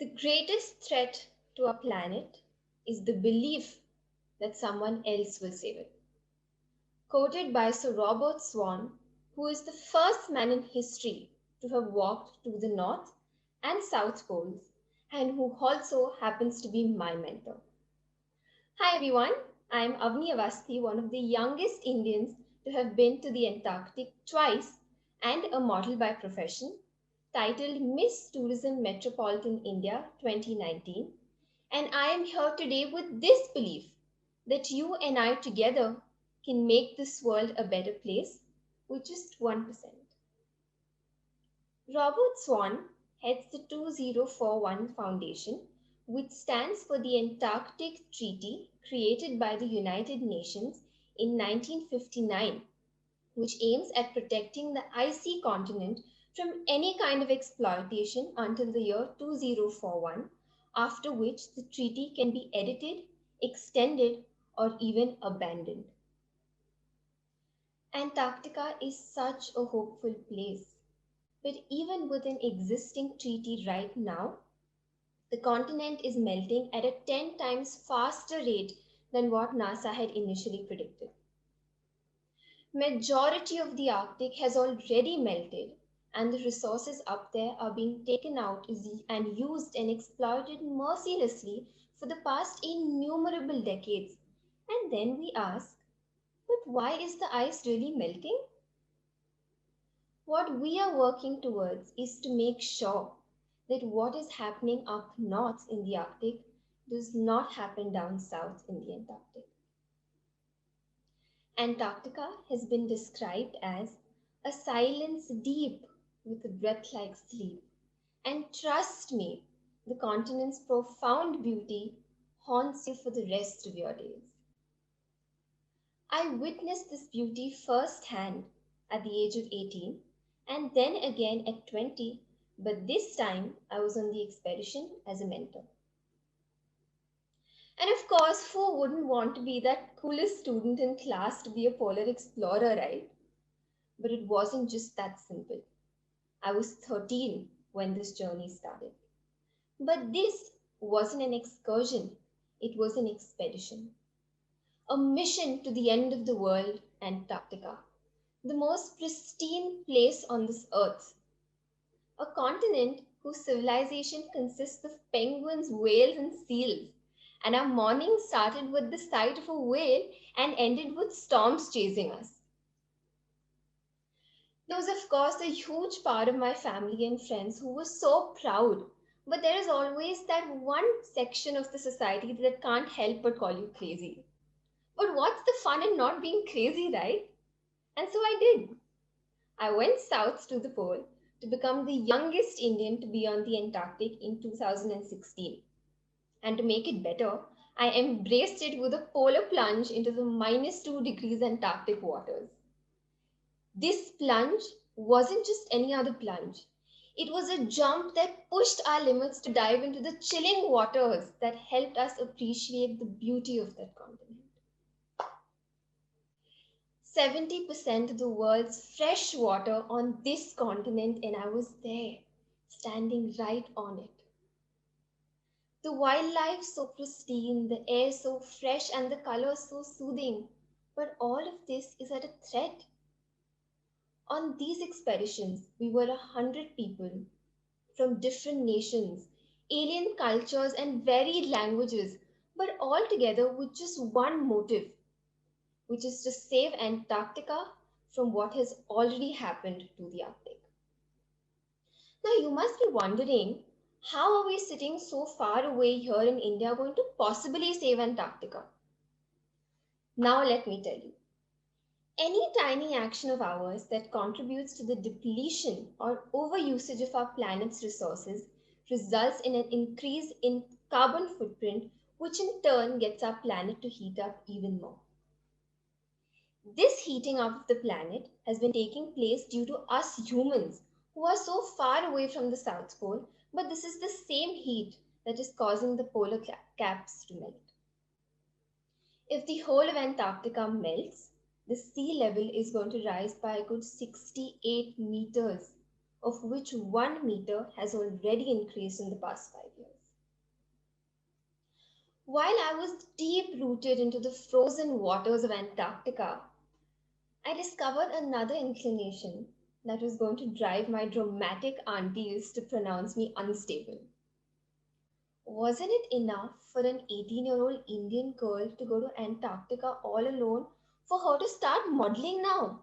The greatest threat to our planet is the belief that someone else will save it. Quoted by Sir Robert Swan, who is the first man in history to have walked to the North and South Poles, and who also happens to be my mentor. Hi everyone, I am Avani Awasthee, one of the youngest Indians to have been to the Antarctic twice and a model by profession, titled Miss Tourism Metropolitan India 2019. And I am here today with this belief that you and I together can make this world a better place with just 1%. Robert Swan heads the 2041 Foundation, which stands for the Antarctic Treaty created by the United Nations in 1959, which aims at protecting the icy continent from any kind of exploitation until the year 2041, after which the treaty can be edited, extended, or even abandoned. Antarctica is such a hopeful place, but even with an existing treaty right now, the continent is melting at a 10 times faster rate than what NASA had initially predicted. Majority of the Arctic has already melted, and the resources up there are being taken out and used and exploited mercilessly for the past innumerable decades. And then we ask, but why is the ice really melting? What we are working towards is to make sure that what is happening up north in the Arctic does not happen down south in the Antarctic. Antarctica has been described as a silence deep with a breath like sleep. And trust me, the continent's profound beauty haunts you for the rest of your days. I witnessed this beauty firsthand at the age of 18 and then again at 20, but this time I was on the expedition as a mentor. And of course, who wouldn't want to be that coolest student in class to be a polar explorer, right? But it wasn't just that simple. I was 13 when this journey started. But this wasn't an excursion, it was an expedition. A mission to the end of the world, Antarctica, the most pristine place on this earth. A continent whose civilization consists of penguins, whales, and seals. And our morning started with the sight of a whale and ended with storms chasing us. There was, of course, a huge part of my family and friends who were so proud. But there is always that one section of the society that can't help but call you crazy. But what's the fun in not being crazy, right? And so I did. I went south to the pole to become the youngest Indian to be on the Antarctic in 2016. And to make it better, I embraced it with a polar plunge into the -2 degrees Antarctic waters. This plunge wasn't just any other plunge. It was a jump that pushed our limits to dive into the chilling waters that helped us appreciate the beauty of that continent. 70% of the world's fresh water on this continent, and I was there, standing right on it. The wildlife so pristine, the air so fresh, and the colors so soothing. But all of this is at a threat. On these expeditions, we were 100 people from different nations, alien cultures, and varied languages, but all together with just one motive, which is to save Antarctica from what has already happened to the Arctic. Now, you must be wondering, how are we sitting so far away here in India going to possibly save Antarctica? Now, let me tell you. Any tiny action of ours that contributes to the depletion or overusage of our planet's resources results in an increase in carbon footprint, which in turn gets our planet to heat up even more. This heating up of the planet has been taking place due to us humans who are so far away from the South Pole, but this is the same heat that is causing the polar caps to melt. If the whole of Antarctica melts, the sea level is going to rise by a good 68 meters, of which 1 meter has already increased in the past 5 years. While I was deep rooted into the frozen waters of Antarctica, I discovered another inclination that was going to drive my dramatic aunties to pronounce me unstable. Wasn't it enough for an 18-year-old Indian girl to go to Antarctica all alone for her to start modeling now?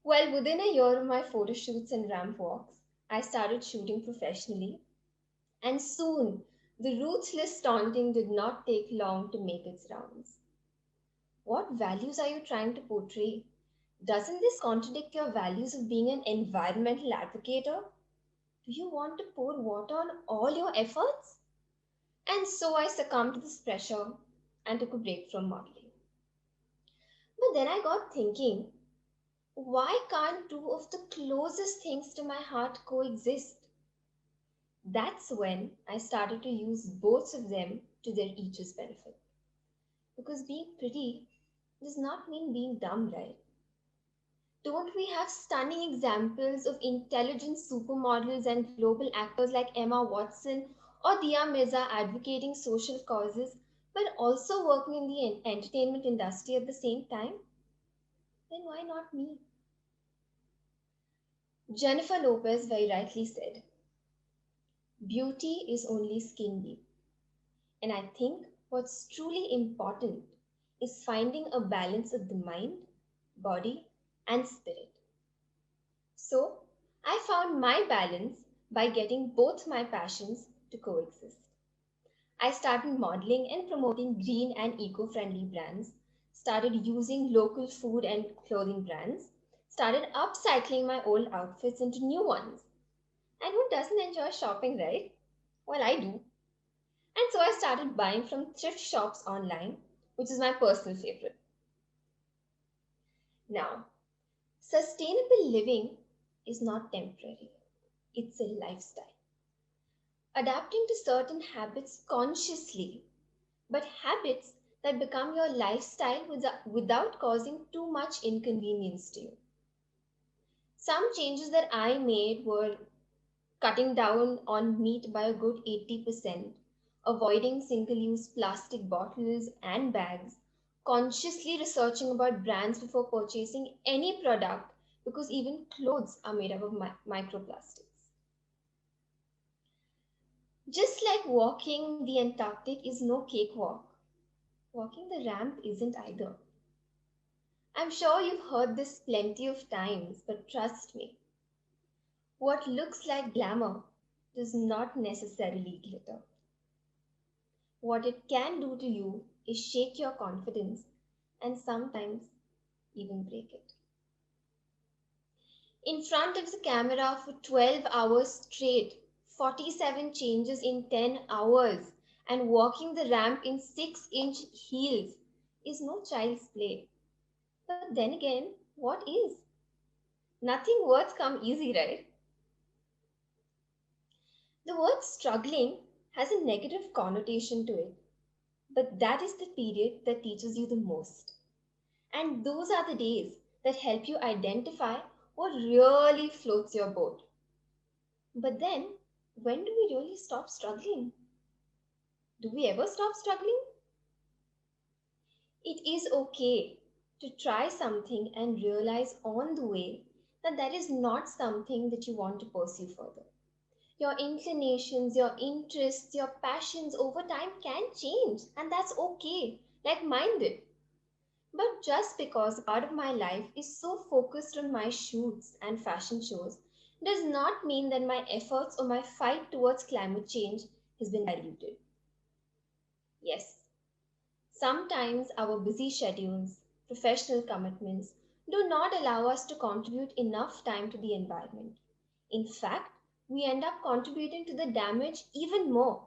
Well, within a year of my photo shoots and ramp walks, I started shooting professionally, and soon the ruthless taunting did not take long to make its rounds. What values are you trying to portray? Doesn't this contradict your values of being an environmental advocate? Do you want to pour water on all your efforts? And so I succumbed to this pressure and took a break from modeling. But then I got thinking, why can't two of the closest things to my heart coexist? That's when I started to use both of them to their each's benefit. Because being pretty does not mean being dumb, right? Don't we have stunning examples of intelligent supermodels and global actors like Emma Watson or Dia Mirza advocating social causes, but also working in the entertainment industry at the same time? Then why not me? Jennifer Lopez very rightly said, beauty is only skin deep. And I think what's truly important is finding a balance of the mind, body, and spirit. So I found my balance by getting both my passions to coexist. I started modeling and promoting green and eco-friendly brands, started using local food and clothing brands, started upcycling my old outfits into new ones. And who doesn't enjoy shopping, right? Well, I do. And so I started buying from thrift shops online, which is my personal favorite. Now, sustainable living is not temporary, it's a lifestyle. Adapting to certain habits consciously, but habits that become your lifestyle without causing too much inconvenience to you. Some changes that I made were cutting down on meat by a good 80%, avoiding single-use plastic bottles and bags, consciously researching about brands before purchasing any product because even clothes are made up of microplastics. Just like walking the Antarctic is no cakewalk, walking the ramp isn't either. I'm sure you've heard this plenty of times, but trust me, what looks like glamour does not necessarily glitter. What it can do to you is shake your confidence and sometimes even break it. In front of the camera for 12 hours straight, 47 changes in 10 hours, and walking the ramp in 6-inch heels is no child's play. But then again, what is? Nothing worth come easy, right? The word struggling has a negative connotation to it, but that is the period that teaches you the most. And those are the days that help you identify what really floats your boat. But then, when do we really stop struggling? Do we ever stop struggling? It is okay to try something and realize on the way that that is not something that you want to pursue further. Your inclinations, your interests, your passions over time can change, and that's okay, like mine did. But just because a part of my life is so focused on my shoots and fashion shows does not mean that my efforts or my fight towards climate change has been diluted. Yes, sometimes our busy schedules, professional commitments do not allow us to contribute enough time to the environment. In fact, we end up contributing to the damage even more.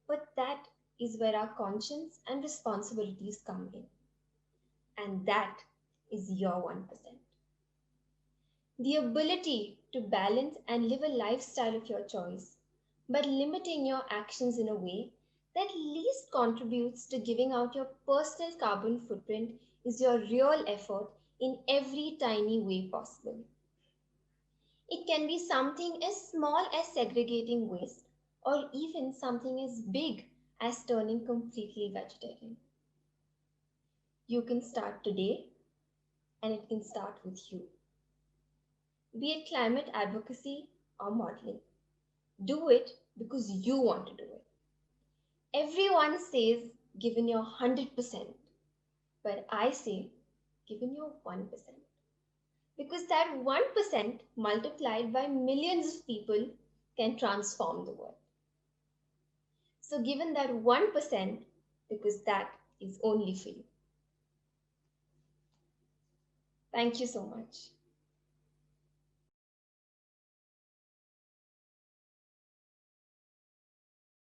But that is where our conscience and responsibilities come in. And that is your 1%. The ability to balance and live a lifestyle of your choice, but limiting your actions in a way that least contributes to giving out your personal carbon footprint is your real effort in every tiny way possible. It can be something as small as segregating waste, or even something as big as turning completely vegetarian. You can start today, and it can start with you. Be it climate advocacy or modeling. Do it because you want to do it. Everyone says given your 100%, but I say given your 1%. Because that 1% multiplied by millions of people can transform the world. So given that 1%, because that is only for you. Thank you so much.